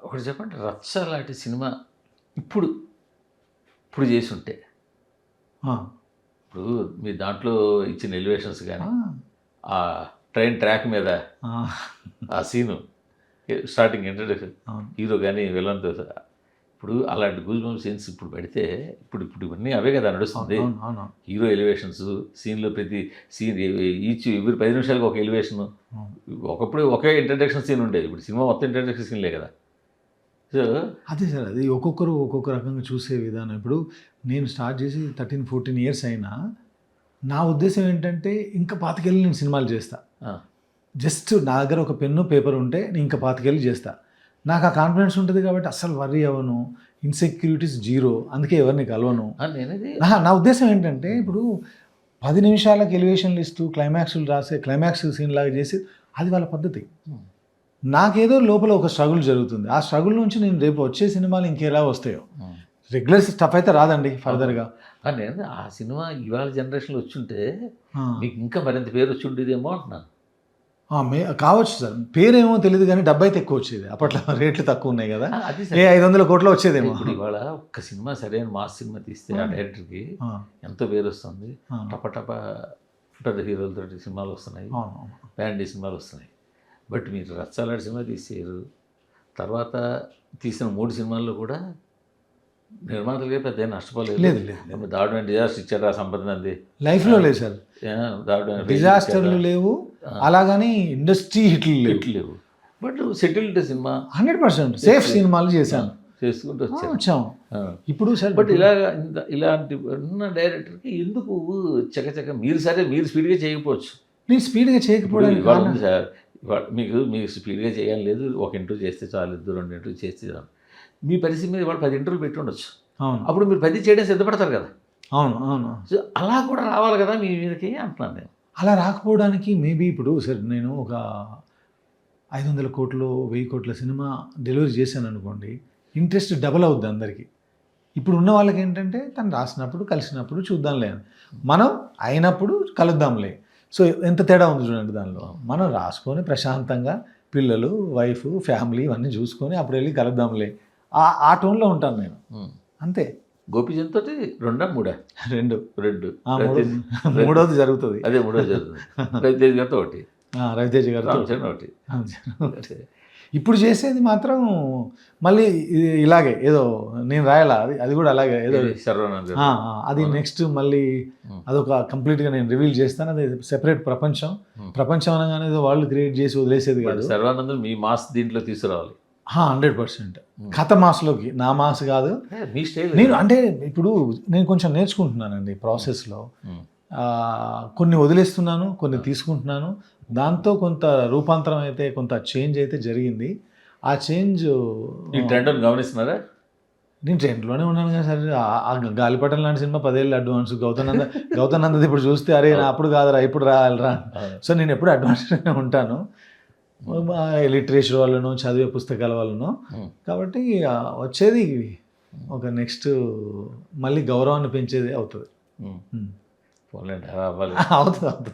ఒకటి చెప్పండి, 'రచ్చ' లాంటి సినిమా ఇప్పుడు ఇప్పుడు చేసి ఉంటే, ఆ, ఇప్పుడు మీ దాంట్లో ఇచ్చిన ఎలివేషన్స్ కానీ, ఆ, ఆ ట్రైన్ ట్రాక్ మీద ఆ, ఆ సీను స్టార్టింగ్ ఇంట్రడక్షన్, అవును హీరో కానీ విలన్తో ఇప్పుడు అలాంటి గూజ్ బంప్ సీన్స్ ఇప్పుడు పెడితే, ఇప్పుడు ఇవన్నీ అవే కదా నడుస్తుంది. అవును అవును హీరో ఎలివేషన్స్, సీన్లో ప్రతి సీన్ ఈచ్ ఎవరి 10 నిమిషాలకు ఒక ఎలివేషను. అవును. ఒకప్పుడు ఒకే ఇంట్రడక్షన్ సీన్ ఉండేది, ఇప్పుడు సినిమా మొత్తం ఇంట్రడక్షన్ సీన్లే కదా. సో అదే సార్, అది ఒక్కొక్కరు ఒక్కొక్క రకంగా చూసే విధానం. ఇప్పుడు నేను స్టార్ట్ చేసి 13-14 ఇయర్స్ అయినా నా ఉద్దేశం ఏంటంటే ఇంకా పాతికేళ్ళు నేను సినిమాలు చేస్తా. జస్ట్ నా దగ్గర ఒక పెన్ను పేపర్ ఉంటే నేను ఇంకా పాతికేళ్ళు చేస్తా. నాకు ఆ కాన్ఫిడెన్స్ ఉంటుంది కాబట్టి అస్సలు వర్రీ అవ్వను. Insecurities zero. అందుకే ఎవరిని కలవను. నేనది నా ఉద్దేశం ఏంటంటే ఇప్పుడు 10 నిమిషాలకు ఎలివేషన్లు ఇస్తూ క్లైమాక్స్లు రాసే క్లైమాక్స్ సీన్ లాగా చేసి అది వాళ్ళ పద్ధతి. నాకేదో లోపల ఒక స్ట్రగుల్ జరుగుతుంది. ఆ స్ట్రగుల్ నుంచి నేను రేపు వచ్చే సినిమాలు ఇంకెలా వస్తాయో, రెగ్యులర్ స్టఫ్ అయితే రాదండి ఫర్దర్గా. నేను ఆ సినిమా ఇవాళ జనరేషన్లో వచ్చుంటే మీకు ఇంకా మరింత పేరు వచ్చి ఉండేదేమో అంటున్నాను. కావచ్చు సార్, పేరేమో తెలియదు కానీ డబ్బు అయితే ఎక్కువ వచ్చేది. అప్పట్లో రేట్లు తక్కువ ఉన్నాయి కదా, అది 500 కోట్లు వచ్చేదేమో. ఇప్పుడు ఇవాళ ఒక్క సినిమా సరైన మాస్ సినిమా తీస్తే ఆ డైరెక్టర్కి ఎంతో పేరు వస్తుంది. టపటప పెద్ద హీరోలతో సినిమాలు వస్తున్నాయి, బ్యాండీ సినిమాలు వస్తున్నాయి. బట్ మీరు 'రచ్చ' లాంటి సినిమా తీసారు. తర్వాత తీసిన 3 సినిమాల్లో కూడా నిర్మాతలకే పెద్ద ఏం నష్టపోలేదు. లేదు లేదు, దారుణమైన డిజాస్టర్ ఇచ్చారు. ఆ సంపద అంది లైఫ్లో లేదు సార్, దారుణమైన డిజాస్టర్లు లేవు, అలాగని ఇండస్ట్రీ హిట్లు లేవు. బట్ సెటిల్డ్ సినిమా 100% సేఫ్ సినిమాలు చేశాను, చేసుకుంటూ వచ్చాము. ఇప్పుడు సార్ బట్ ఇలాంటి ఉన్న డైరెక్టర్కి ఎందుకు చకచక మీరు స్పీడ్గా చేయకపోవచ్చు. నేను స్పీడ్గా చేయకపోవడానికి ఇవాళ సార్, మీకు స్పీడ్గా చేయాలి లేదు, ఒక ఇంటర్వ్యూ చేస్తే చాలు, 2 ఇంటర్వ్యూ చేస్తే చాలు. మీ పరిస్థితి మీద ఇవాళ 10 ఇంటర్వ్యూలు పెట్టి ఉండొచ్చు. అవును, అప్పుడు మీరు 10 చేయడం సిద్ధపడతారు కదా. అవును అవును. సో అలా కూడా రావాలి కదా మీ మీదకి అంటున్నాను నేను. అలా రాకపోవడానికి మేబీ ఇప్పుడు సార్ నేను ఒక 500 కోట్లు 1000 కోట్ల సినిమా డెలివరీ చేశాను అనుకోండి, ఇంట్రెస్ట్ డబల్ అవుద్ది అందరికీ. ఇప్పుడు ఉన్న వాళ్ళకి ఏంటంటే తను రాసినప్పుడు కలిసినప్పుడు చూద్దాంలే, మనం అయినప్పుడు కలుద్దాంలే. సో ఎంత తేడా ఉంది చూడండి దానిలో. మనం రాసుకొని ప్రశాంతంగా పిల్లలు వైఫ్ ఫ్యామిలీ ఇవన్నీ చూసుకొని అప్పుడు వెళ్ళి కలుద్దాంలే, ఆ టోన్లో ఉంటాను నేను, అంతే. గోపీచంద్ తోటి 2 మూడోది జరుగుతుంది. అదే మూడోది జరుగుతుంది. రవితేజ గారితో ఒకటి, రవితేజ గారితో ఒకటి. ఇప్పుడు చేసేది మాత్రం మళ్ళీ ఇలాగే ఏదో నేను రాయాలా, అది కూడా అలాగే ఏదో అది నెక్స్ట్ మళ్ళీ అదొక కంప్లీట్గా నేను రివీల్ చేస్తాను. అది సెపరేట్ ప్రపంచం అనగానే ఏదో వాళ్ళు క్రియేట్ చేసి వదిలేసేది కాదు. సర్వానందం మీ మాస్ దీంట్లో తీసుకురావాలి 100%. కథ మాస్లోకి, నా మాస్ కాదు మీ స్టైల్. నేను అంటే ఇప్పుడు నేను కొంచెం నేర్చుకుంటున్నానండి ప్రాసెస్లో. కొన్ని వదిలేస్తున్నాను, కొన్ని తీసుకుంటున్నాను. దాంతో కొంత రూపాంతరం అయితే, కొంత చేంజ్ అయితే జరిగింది. ఆ చేంజ్ ఈ ట్రెండ్ గమనిస్తున్నారా? నేను ట్రెండ్లోనే ఉన్నాను కదా సార్. ఆ గాలిపటం లాంటి సినిమా 10 ఏళ్ళు అడ్వాన్స్. గౌతమ్ నందది ఇప్పుడు చూస్తే అరే నా అప్పుడు కాదురా ఇప్పుడు రాయాలరా. సో నేను ఎప్పుడు అడ్వాన్స్గానే ఉంటాను, లిటరేచర్ వాళ్ళను చదివే పుస్తకాల వాళ్ళను. కాబట్టి వచ్చేది ఒక నెక్స్ట్ మళ్ళీ గౌరవాన్ని పెంచేది అవుతుంది. అవుతుంది.